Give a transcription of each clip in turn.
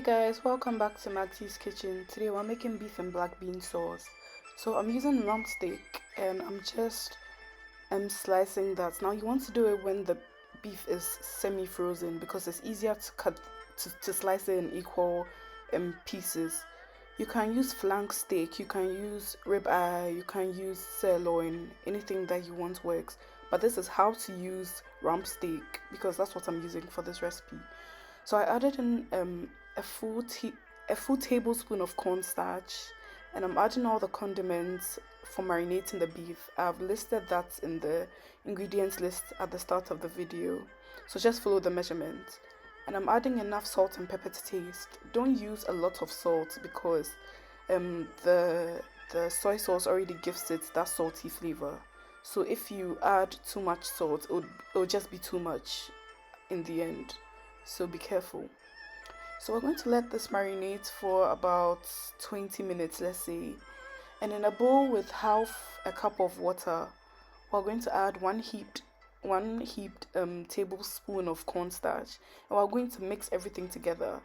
Guys, welcome back to Maxie's Kitchen. Today we're making beef and black bean sauce. So I'm using lump steak and I'm just slicing that. Now you want to do it when the beef is semi-frozen because it's easier to cut to slice it in equal pieces. You can use flank steak, you can use ribeye, you can use sirloin, anything that you want works. But this is how to use rump steak because that's what I'm using for this recipe. So I added in a full tablespoon of cornstarch, and I'm adding all the condiments for marinating the beef. I've listed that in the ingredients list at the start of the video, so just follow the measurements. And I'm adding enough salt and pepper to taste. Don't use a lot of salt because the soy sauce already gives it that salty flavor. So if you add too much salt, it'll just be too much in the end. So be careful. So we're going to let this marinate for about 20 minutes, let's say. And in a bowl with half a cup of water, we're going to add one heaped tablespoon of cornstarch, and we're going to mix everything together.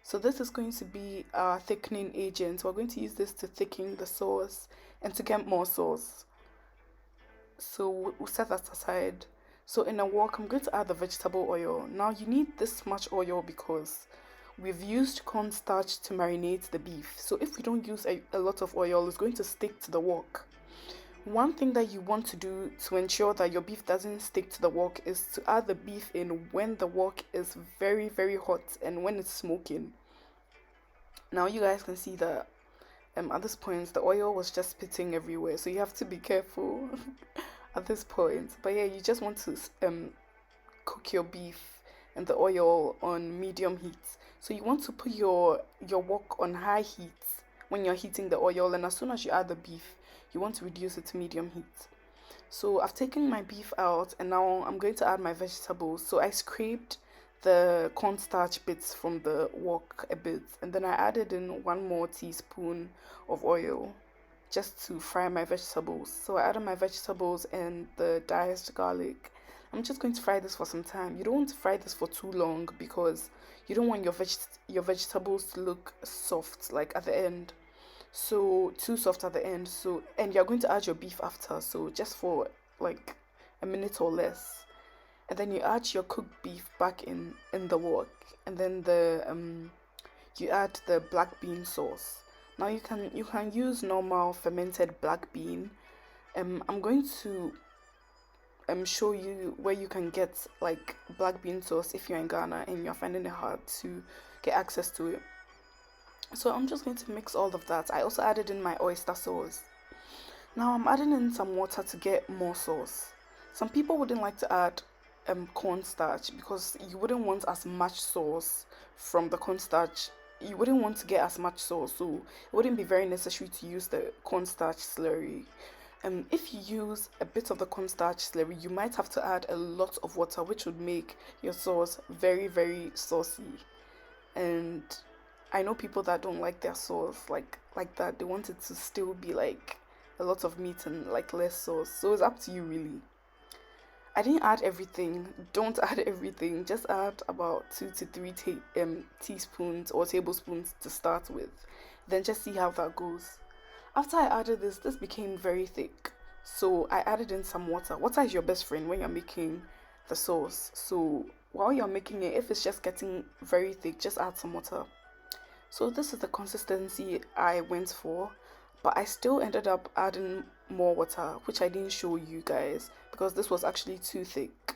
So this is going to be our thickening agent. We're going to use this to thicken the sauce and to get more sauce. So we'll set that aside. So in a wok, I'm going to add the vegetable oil. Now you need this much oil because we've used cornstarch to marinate the beef. So if we don't use a lot of oil, it's going to stick to the wok. One thing that you want to do to ensure that your beef doesn't stick to the wok is to add the beef in when the wok is very, very hot and when it's smoking. Now you guys can see that at this point the oil was just spitting everywhere, so you have to be careful at this point. But yeah, you just want to cook your beef and the oil on medium heat. So you want to put your wok on high heat when you're heating the oil, and as soon as you add the beef, you want to reduce it to medium heat. So I've taken my beef out and now I'm going to add my vegetables. So I scraped the cornstarch bits from the wok a bit, and then I added in 1 more teaspoon of oil just to fry my vegetables. So I added my vegetables and the diced garlic. I'm just going to fry this for some time. You don't want to fry this for too long because you don't want your vegetables to look soft like at the end. So too soft at the end. So and you're going to add your beef after. So just for like a minute or less. And then you add your cooked beef back in the wok, and then you add the black bean sauce. Now you can use normal fermented black bean. I'm going to show you where you can get like black bean sauce if you're in Ghana and you're finding it hard to get access to it. So I'm just going to mix all of that. I also added in my oyster sauce. Now I'm adding in some water to get more sauce. Some people wouldn't like to add cornstarch because you wouldn't want as much sauce from the cornstarch. You wouldn't want to get as much sauce, so it wouldn't be very necessary to use the cornstarch slurry. If you use a bit of the cornstarch slurry, you might have to add a lot of water, which would make your sauce very, very saucy. And I know people that don't like their sauce like that. They want it to still be like a lot of meat and like less sauce. So it's up to you really. I didn't add everything. Don't add everything. Just add about 2 to 3 teaspoons or tablespoons to start with. Then just see how that goes. After I added this became very thick. So I added in some water. Water is your best friend when you're making the sauce. So while you're making it, if it's just getting very thick, just add some water. So this is the consistency I went for, but I still ended up adding more water, which I didn't show you guys because this was actually too thick.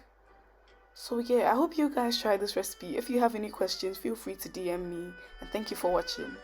So yeah, I hope you guys try this recipe. If you have any questions, feel free to DM me, and thank you for watching.